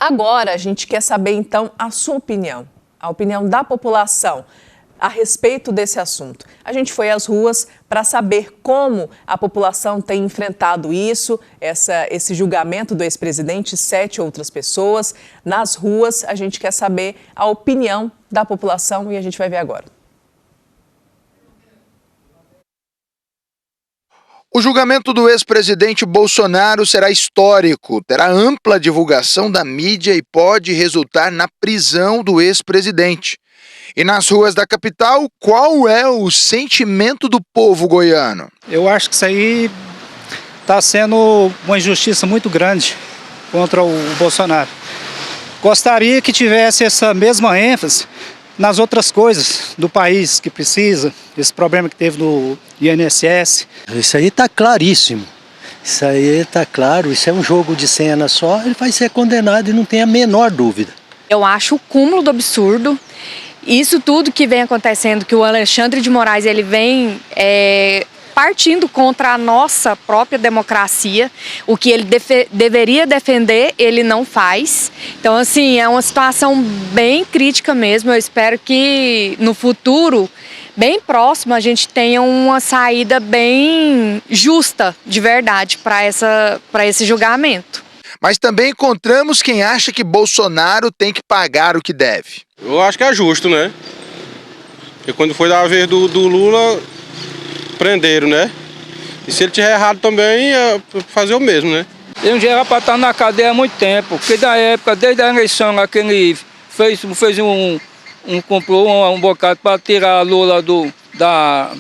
Agora a gente quer saber então a sua opinião, a opinião da população a respeito desse assunto. A gente foi às ruas para saber como a população tem enfrentado isso, esse julgamento do ex-presidente e 7 outras pessoas. Nas ruas, a gente quer saber a opinião da população e a gente vai ver agora. O julgamento do ex-presidente Bolsonaro será histórico, terá ampla divulgação da mídia e pode resultar na prisão do ex-presidente. E nas ruas da capital, qual é o sentimento do povo goiano? Eu acho que isso aí está sendo uma injustiça muito grande contra o Bolsonaro. Gostaria que tivesse essa mesma ênfase nas outras coisas do país que precisa, esse problema que teve no INSS. Isso aí está claríssimo, isso aí está claro, isso é um jogo de cena só, ele vai ser condenado e não tem a menor dúvida. Eu acho o cúmulo do absurdo. Isso tudo que vem acontecendo, que o Alexandre de Moraes ele vem partindo contra a nossa própria democracia, o que ele deveria defender, ele não faz. Então, assim, é uma situação bem crítica mesmo. Eu espero que no futuro, bem próximo, a gente tenha uma saída bem justa, de verdade, para esse julgamento. Mas também encontramos quem acha que Bolsonaro tem que pagar o que deve. Eu acho que é justo, né? Porque quando foi da vez do Lula, prenderam, né? E se ele tiver errado também, é fazer o mesmo, né? Ele já era para estar na cadeia há muito tempo, porque da época, desde a eleição lá que ele comprou um bocado para tirar a Lula da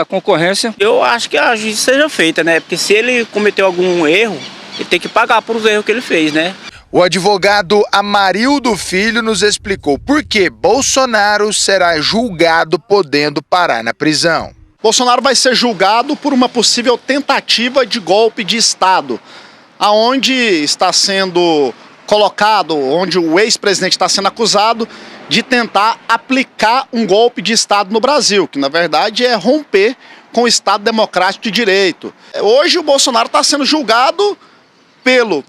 concorrência. Eu acho que a justiça seja feita, né? Porque se ele cometeu algum erro, ele tem que pagar por os erros que ele fez, né? O advogado Amarildo Filho nos explicou por que Bolsonaro será julgado podendo parar na prisão. Bolsonaro vai ser julgado por uma possível tentativa de golpe de Estado, aonde está sendo colocado, onde o ex-presidente está sendo acusado de tentar aplicar um golpe de Estado no Brasil, que na verdade é romper com o Estado Democrático de Direito. Hoje o Bolsonaro está sendo julgado pelo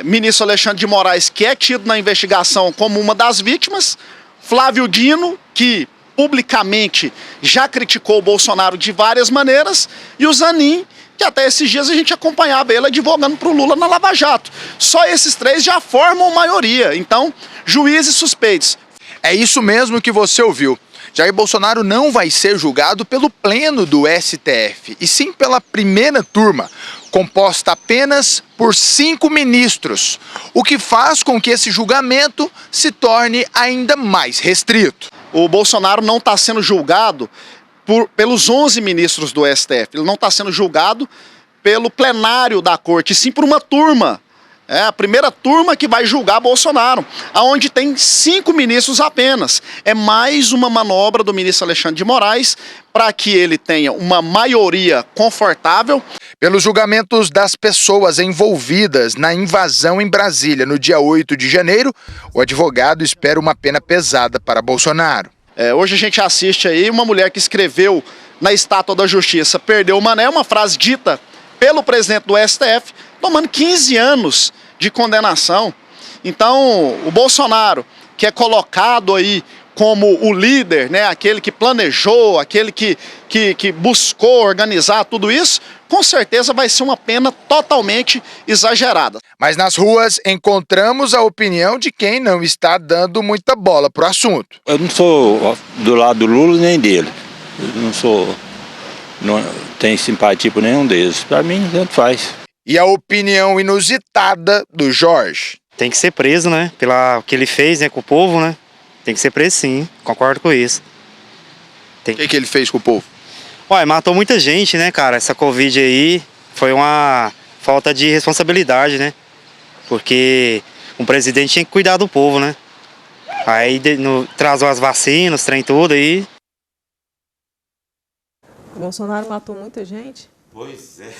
ministro Alexandre de Moraes, que é tido na investigação como uma das vítimas, Flávio Dino, que publicamente já criticou o Bolsonaro de várias maneiras, e o Zanin, que até esses dias a gente acompanhava ele advogando para o Lula na Lava Jato. Só esses 3 já formam maioria, então, juízes suspeitos. É isso mesmo que você ouviu. Jair Bolsonaro não vai ser julgado pelo pleno do STF, e sim pela primeira turma, composta apenas por 5 ministros, o que faz com que esse julgamento se torne ainda mais restrito. O Bolsonaro não está sendo julgado pelos 11 ministros do STF, ele não está sendo julgado pelo plenário da corte, e sim por uma turma. É a primeira turma que vai julgar Bolsonaro, aonde tem 5 ministros apenas. É mais uma manobra do ministro Alexandre de Moraes para que ele tenha uma maioria confortável. Pelos julgamentos das pessoas envolvidas na invasão em Brasília no dia 8 de janeiro, o advogado espera uma pena pesada para Bolsonaro. Hoje a gente assiste aí uma mulher que escreveu na Estátua da Justiça, perdeu o mané, uma frase dita pelo presidente do STF, tomando 15 anos de condenação. Então, o Bolsonaro, que é colocado aí como o líder, né, aquele que planejou, aquele que buscou organizar tudo isso, com certeza vai ser uma pena totalmente exagerada. Mas nas ruas encontramos a opinião de quem não está dando muita bola pro assunto. Eu não sou do lado do Lula nem dele. Não tenho simpatia por nenhum deles. Para mim, tanto faz. E a opinião inusitada do Jorge. Tem que ser preso, né? Pelo que ele fez, né, com o povo, né? Tem que ser preso, sim. Concordo com isso. O que ele fez com o povo? Ué, matou muita gente, né, cara? Essa Covid aí foi uma falta de responsabilidade, né? Porque um presidente tinha que cuidar do povo, né? Aí trazou as vacinas, trem tudo aí. Bolsonaro matou muita gente? Pois é.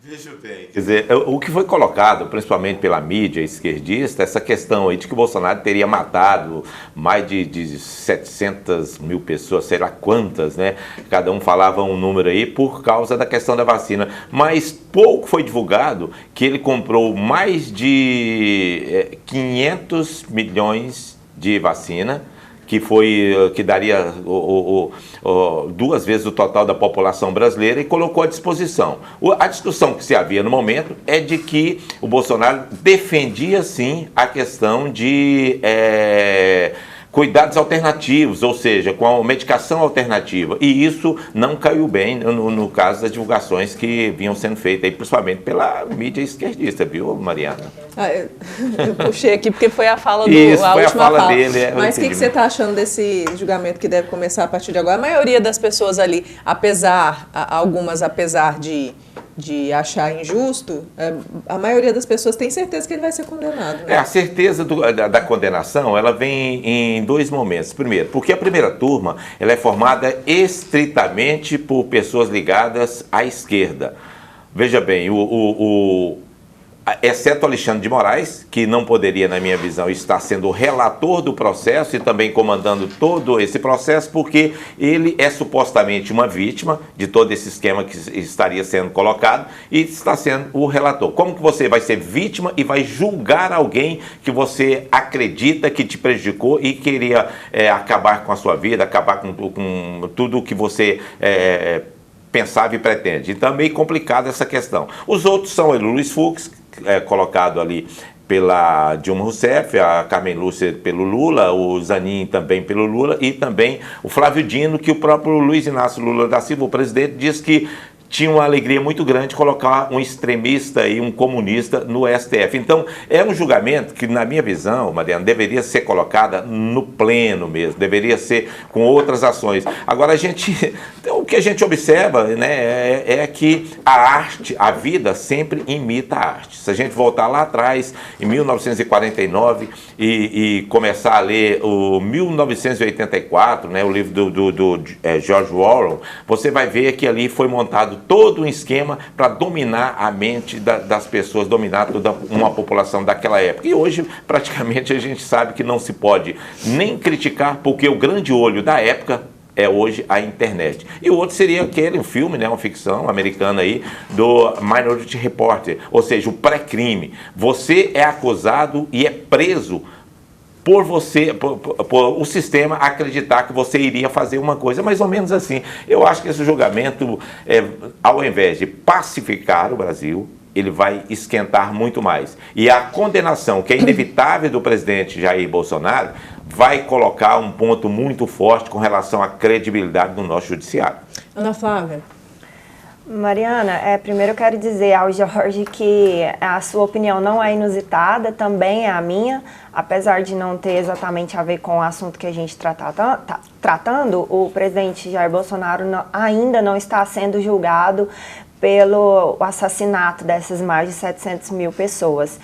Veja bem, quer dizer, o que foi colocado, principalmente pela mídia esquerdista, essa questão aí de que o Bolsonaro teria matado mais de 700 mil pessoas, sei lá quantas, né? Cada um falava um número aí por causa da questão da vacina. Mas pouco foi divulgado que ele comprou mais de 500 milhões de vacina, que daria 2 vezes o total da população brasileira, e colocou à disposição. A discussão que se havia no momento é de que o Bolsonaro defendia sim a questão de cuidados alternativos, ou seja, com a medicação alternativa, e isso não caiu bem no caso das divulgações que vinham sendo feitas, aí, principalmente pela mídia esquerdista, viu, Mariana? Eu puxei aqui porque foi a fala a última fala dele. Mas o que você está achando desse julgamento que deve começar a partir de agora? A maioria das pessoas ali, algumas apesar de achar injusto, a maioria das pessoas tem certeza que ele vai ser condenado, né? A certeza da condenação, ela vem em 2 momentos. Primeiro, porque a primeira turma ela é formada estritamente por pessoas ligadas à esquerda. Veja bem, exceto Alexandre de Moraes, que não poderia, na minha visão, estar sendo o relator do processo e também comandando todo esse processo, porque ele é supostamente uma vítima de todo esse esquema que estaria sendo colocado e está sendo o relator. Como que você vai ser vítima e vai julgar alguém que você acredita que te prejudicou e queria acabar com a sua vida, acabar com tudo o que você pensava e pretende? Então é meio complicado essa questão. Os outros são o Luiz Fux, colocado ali pela Dilma Rousseff, a Carmen Lúcia pelo Lula, o Zanin também pelo Lula, e também o Flávio Dino, que o próprio Luiz Inácio Lula da Silva, o presidente, diz que tinha uma alegria muito grande colocar um extremista e um comunista no STF. Então, é um julgamento que, na minha visão, Mariana, deveria ser colocada no pleno mesmo, deveria ser com outras ações. Agora, o que a gente observa, né, é que a arte, a vida sempre imita a arte. Se a gente voltar lá atrás, em 1949, e começar a ler o 1984, né, o livro do George Orwell, você vai ver que ali foi montado todo um esquema para dominar a mente das pessoas, dominar toda uma população daquela época. E hoje, praticamente, a gente sabe que não se pode nem criticar, porque o grande olho da época é hoje a internet. E o outro seria um filme, né, uma ficção americana aí, do Minority Report, ou seja, o pré-crime. Você é acusado e é preso por o sistema acreditar que você iria fazer uma coisa, mais ou menos assim. Eu acho que esse julgamento, ao invés de pacificar o Brasil, ele vai esquentar muito mais. E a condenação, que é inevitável, do presidente Jair Bolsonaro, vai colocar um ponto muito forte com relação à credibilidade do nosso judiciário. Ana Flávia. Mariana, primeiro eu quero dizer ao Jorge que a sua opinião não é inusitada, também é a minha, apesar de não ter exatamente a ver com o assunto que a gente está tratando, o presidente Jair Bolsonaro ainda não está sendo julgado pelo assassinato dessas mais de 700 mil pessoas.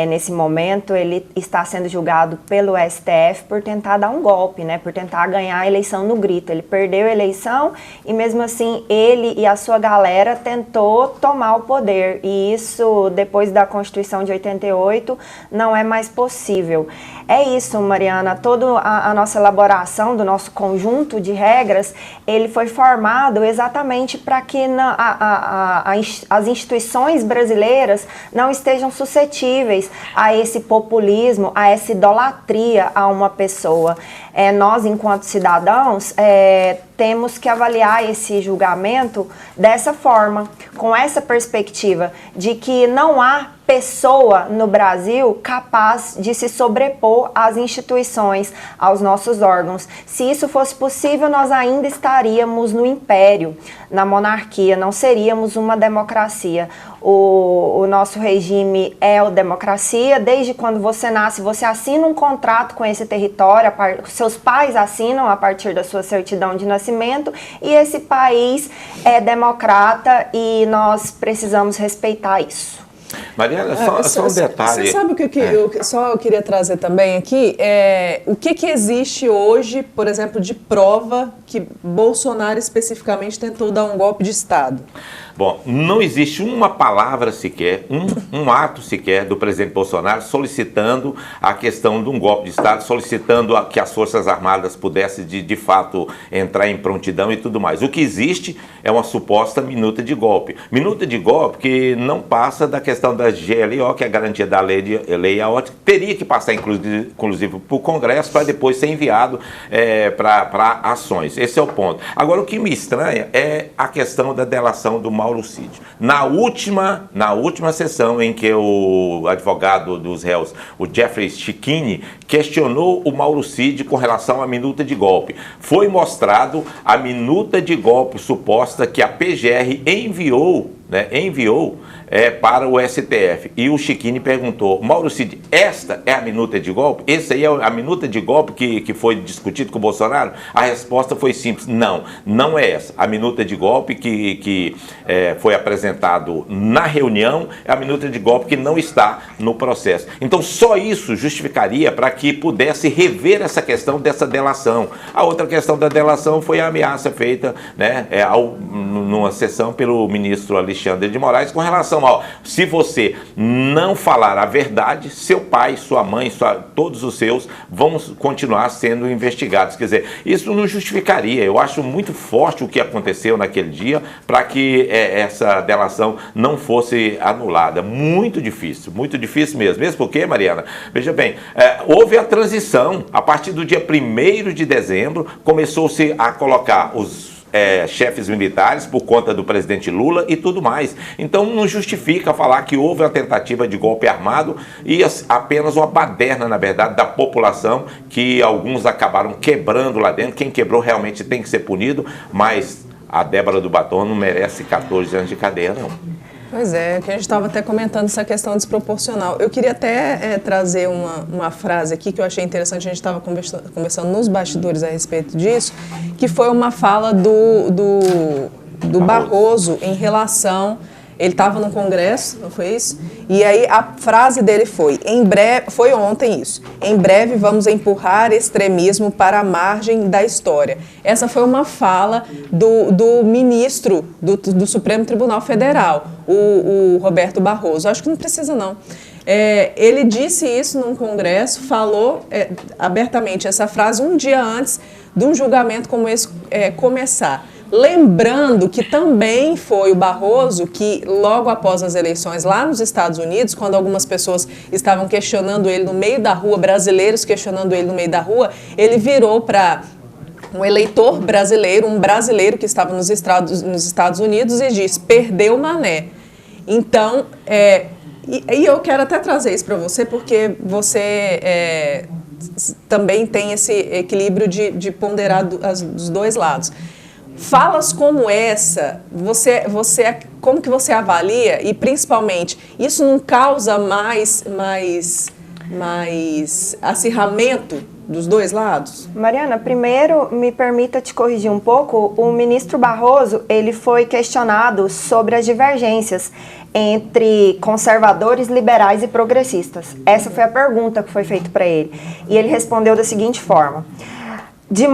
Nesse momento, ele está sendo julgado pelo STF por tentar dar um golpe, né? Por tentar ganhar a eleição no grito. Ele perdeu a eleição e, mesmo assim, ele e a sua galera tentou tomar o poder. E isso, depois da Constituição de 88, não é mais possível. É isso, Mariana. Toda a nossa elaboração do nosso conjunto de regras, ele foi formado exatamente para que as instituições brasileiras não estejam suscetíveis a esse populismo, a essa idolatria a uma pessoa. Nós, enquanto cidadãos, temos que avaliar esse julgamento dessa forma, com essa perspectiva de que não há pessoa no Brasil capaz de se sobrepor às instituições, aos nossos órgãos. Se isso fosse possível, nós ainda estaríamos no império, na monarquia, não seríamos uma democracia. O nosso regime é a democracia. Desde quando você nasce, você assina um contrato com esse território, seus pais assinam a partir da sua certidão de nascimento, e esse país é democrata e nós precisamos respeitar isso. Mariana, só um detalhe. Você sabe o que eu queria trazer também aqui? O que existe hoje, por exemplo, de prova que Bolsonaro especificamente tentou dar um golpe de Estado? Bom, não existe uma palavra sequer, um ato sequer do presidente Bolsonaro solicitando a questão de um golpe de Estado, solicitando que as Forças Armadas pudessem de fato entrar em prontidão e tudo mais. O que existe é uma suposta minuta de golpe. Minuta de golpe que não passa da questão da GLO, que é a garantia da lei e a ordem, teria que passar inclusive para o Congresso para depois ser enviado para ações. Esse é o ponto. Agora, o que me estranha é a questão da delação do Mauro Cid. Na última sessão em que o advogado dos réus, o Jeffrey Schickini, questionou o Mauro Cid com relação à minuta de golpe, foi mostrado a minuta de golpe suposta que a PGR enviou para o STF. E o Schickini perguntou: Mauro Cid, esta é a minuta de golpe? Essa aí é a minuta de golpe que foi discutido com o Bolsonaro? A resposta foi simples: não é essa. A minuta de golpe que foi apresentado na reunião é a minuta de golpe que não está no processo. Então só isso justificaria para que pudesse rever essa questão dessa delação. A outra questão da delação foi a ameaça feita numa sessão pelo ministro Alexandre de Moraes com relação se você não falar a verdade, seu pai, sua mãe, todos os seus vão continuar sendo investigados. Quer dizer, isso não justificaria. Eu acho muito forte o que aconteceu naquele dia para que essa delação não fosse anulada. Muito difícil mesmo. Mesmo porque, Mariana, veja bem, houve a transição. A partir do dia 1º de dezembro, começou-se a colocar os chefes militares por conta do presidente Lula e tudo mais. Então não justifica falar que houve uma tentativa de golpe armado e apenas uma baderna, na verdade, da população, que alguns acabaram quebrando lá dentro. Quem quebrou realmente tem que ser punido, mas a Débora do Batom não merece 14 anos de cadeia, não. Pois é, que a gente estava até comentando essa questão desproporcional. Eu queria até trazer uma frase aqui que eu achei interessante, a gente estava conversando nos bastidores a respeito disso, que foi uma fala do Barroso em relação... Ele estava no Congresso, não foi isso? E aí a frase dele foi: foi ontem isso, em breve vamos empurrar extremismo para a margem da história. Essa foi uma fala do ministro do Supremo Tribunal Federal, o Roberto Barroso. Acho que não precisa não. Ele disse isso num congresso, falou abertamente essa frase um dia antes de um julgamento como esse começar. Lembrando que também foi o Barroso que, logo após as eleições lá nos Estados Unidos, quando algumas pessoas estavam questionando ele no meio da rua, brasileiros questionando ele no meio da rua, ele virou para um eleitor brasileiro, um brasileiro que estava nos Estados Unidos e disse: perdeu Mané. Então, e eu quero até trazer isso para você, porque você também tem esse equilíbrio de ponderar dos dois lados. Falas como essa, como que você avalia e, principalmente, isso não causa mais acirramento dos dois lados? Mariana, primeiro me permita te corrigir um pouco. O ministro Barroso, ele foi questionado sobre as divergências entre conservadores, liberais e progressistas. Essa foi a pergunta que foi feita para ele. E ele respondeu da seguinte forma: de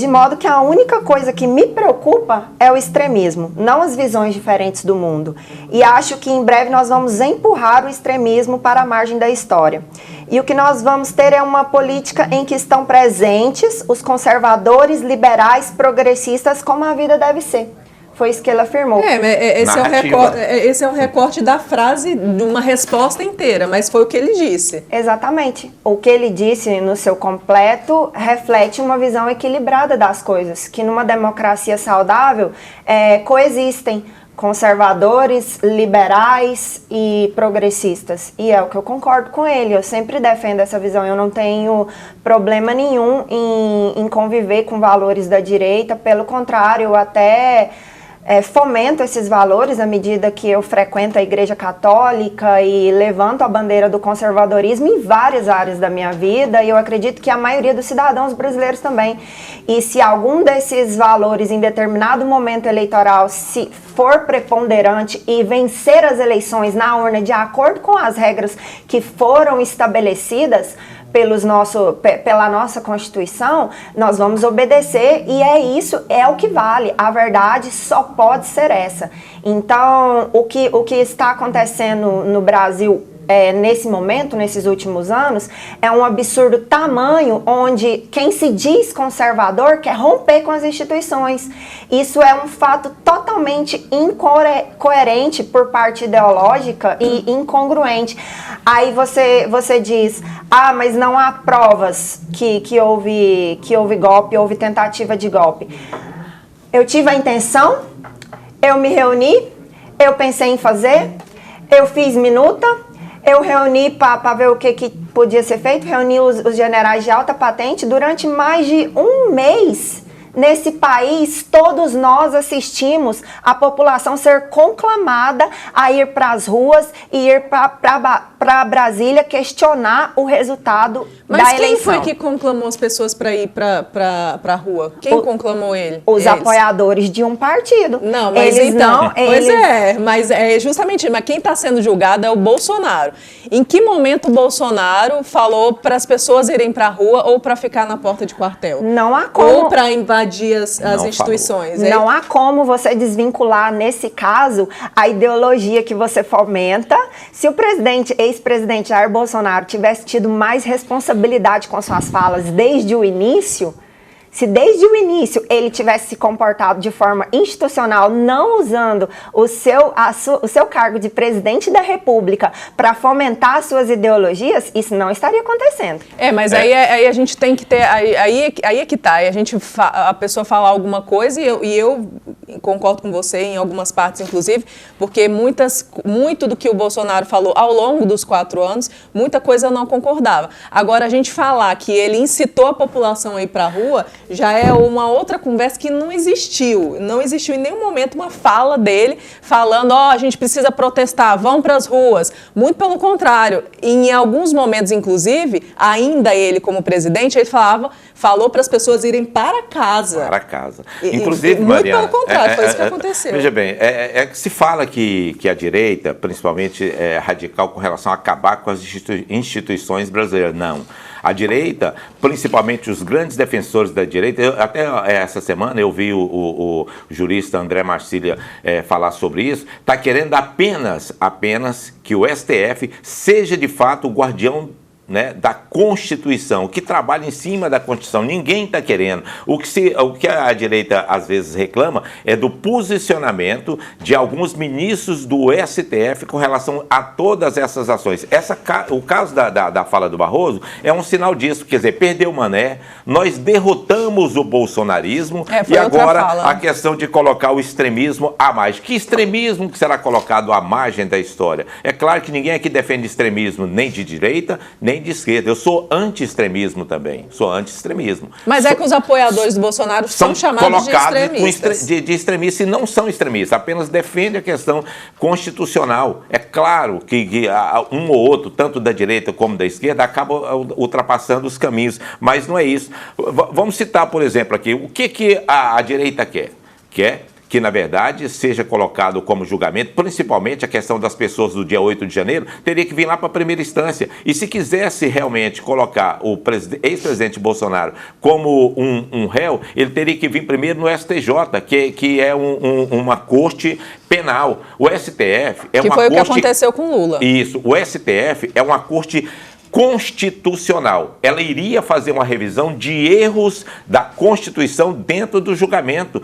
modo que a única coisa que me preocupa é o extremismo, não as visões diferentes do mundo. E acho que em breve nós vamos empurrar o extremismo para a margem da história. E o que nós vamos ter é uma política em que estão presentes os conservadores, liberais, progressistas, como a vida deve ser. Foi isso que ele afirmou. Esse é o recorte da frase de uma resposta inteira, mas foi o que ele disse. Exatamente. O que ele disse no seu completo reflete uma visão equilibrada das coisas, que numa democracia saudável coexistem conservadores, liberais e progressistas. E é o que eu concordo com ele, eu sempre defendo essa visão, eu não tenho problema nenhum em conviver com valores da direita, pelo contrário, eu até fomento esses valores à medida que eu frequento a Igreja Católica e levanto a bandeira do conservadorismo em várias áreas da minha vida, e eu acredito que a maioria dos cidadãos brasileiros também. E se algum desses valores em determinado momento eleitoral se for preponderante e vencer as eleições na urna de acordo com as regras que foram estabelecidas, pela nossa Constituição, nós vamos obedecer e é o que vale. A verdade só pode ser essa. Então, o que está acontecendo no Brasil nesse momento, nesses últimos anos, é um absurdo tamanho onde quem se diz conservador quer romper com as instituições. Isso é um fato totalmente incoerente por parte ideológica e incongruente. Aí você diz, mas não há provas que houve golpe, houve tentativa de golpe. Eu tive a intenção, eu me reuni, eu pensei em fazer, eu fiz minuta, eu reuni para ver o que podia ser feito, reuni os generais de alta patente durante mais de um mês. Nesse país, todos nós assistimos a população ser conclamada a ir para as ruas e ir para Brasília questionar o resultado da eleição. Mas quem foi que conclamou as pessoas para ir para a rua? Quem conclamou ele? Os apoiadores de um partido. Não, mas eles então, não... Pois mas é justamente, mas quem está sendo julgado é o Bolsonaro. Em que momento o Bolsonaro falou para as pessoas irem para a rua ou para ficar na porta de quartel? Não há como... Ou para invadir as instituições. Não há como você desvincular, nesse caso, a ideologia que você fomenta. Se o ex-presidente Jair Bolsonaro tivesse tido mais responsabilidade com suas falas desde o início, se desde o início ele tivesse se comportado de forma institucional, não usando o seu cargo de presidente da República para fomentar suas ideologias, isso não estaria acontecendo. Mas aí a gente tem que ter, aí é que tá, aí a pessoa fala alguma coisa e eu concordo com você em algumas partes, inclusive, porque muito do que o Bolsonaro falou ao longo dos 4 anos, muita coisa eu não concordava. Agora, a gente falar que ele incitou a população a ir para a rua, já é uma outra conversa que não existiu. Não existiu em nenhum momento uma fala dele falando, a gente precisa protestar, vão para as ruas. Muito pelo contrário. Em alguns momentos, inclusive, ainda ele como presidente, ele falou para as pessoas irem para casa. Para casa. Inclusive, muito Mariana, pelo contrário, foi isso que aconteceu. Veja bem, se fala que a direita, principalmente, é radical com relação a acabar com as instituições brasileiras. Não. A direita, principalmente os grandes defensores da direita, até essa semana eu vi o jurista André Marcília falar sobre isso, está querendo apenas que o STF seja de fato o guardião, né, da Constituição, que trabalha em cima da Constituição. Ninguém está querendo. O que a direita às vezes reclama é do posicionamento de alguns ministros do STF com relação a todas essas ações. O caso da fala do Barroso é um sinal disso. Quer dizer, perdeu o Mané, nós derrotamos o bolsonarismo e agora a questão de colocar o extremismo a mais. Que extremismo que será colocado à margem da história? É claro que ninguém aqui defende extremismo nem de direita, nem de esquerda. Eu sou anti-extremismo também. Sou anti-extremismo. Mas é que os apoiadores do Bolsonaro são chamados de extremistas. De extremistas e não são extremistas. Apenas defendem a questão constitucional. É claro que um ou outro, tanto da direita como da esquerda, acaba ultrapassando os caminhos. Mas não é isso. Vamos citar, por exemplo, aqui, o que a direita quer? Quer que, na verdade, seja colocado como julgamento, principalmente a questão das pessoas do dia 8 de janeiro, teria que vir lá para a primeira instância. E se quisesse realmente colocar o ex-presidente Bolsonaro como um réu, ele teria que vir primeiro no STJ, que é uma corte penal. O STF é uma corte... Que foi o que aconteceu com Lula. Isso. O STF é uma corte constitucional. Ela iria fazer uma revisão de erros da Constituição dentro do julgamento.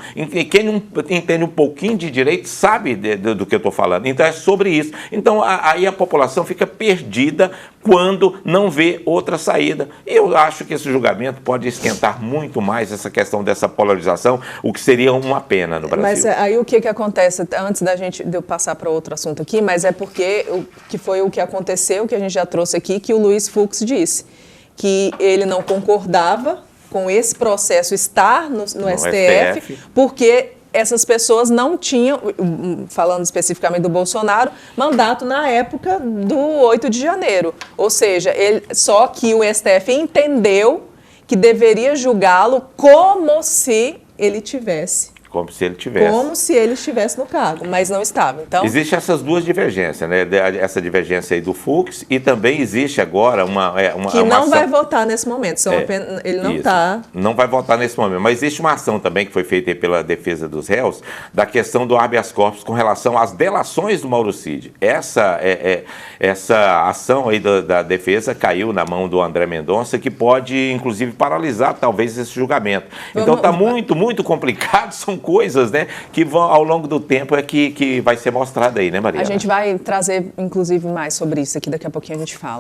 Quem não entende um pouquinho de direito sabe do que eu estou falando. Então é sobre isso. Então aí a população fica perdida quando não vê outra saída. Eu acho que esse julgamento pode esquentar muito mais essa questão dessa polarização, o que seria uma pena no Brasil. Mas aí o que acontece, antes de eu passar para outro assunto aqui, mas é porque que foi o que aconteceu, que a gente já trouxe aqui, que o Luiz Fux disse, que ele não concordava com esse processo estar no STF, porque essas pessoas não tinham, falando especificamente do Bolsonaro, mandato na época do 8 de janeiro. Ou seja, só que o STF entendeu que deveria julgá-lo como se ele tivesse como se ele tivesse. Como se ele estivesse no cargo, mas não estava. Então, existem essas duas divergências, né? Essa divergência aí do Fux e também existe agora uma que não ação... vai votar nesse momento. Ele não está... Não vai votar nesse momento. Mas existe uma ação também que foi feita aí pela defesa dos réus da questão do habeas corpus com relação às delações do Mauro Cid. Essa ação aí da defesa caiu na mão do André Mendonça, que pode, inclusive, paralisar talvez esse julgamento. Então está muito, muito complicado. São coisas, né, que vão, ao longo do tempo que vai ser mostrada aí, né, Maria? A gente vai trazer, inclusive, mais sobre isso aqui, daqui a pouquinho a gente fala.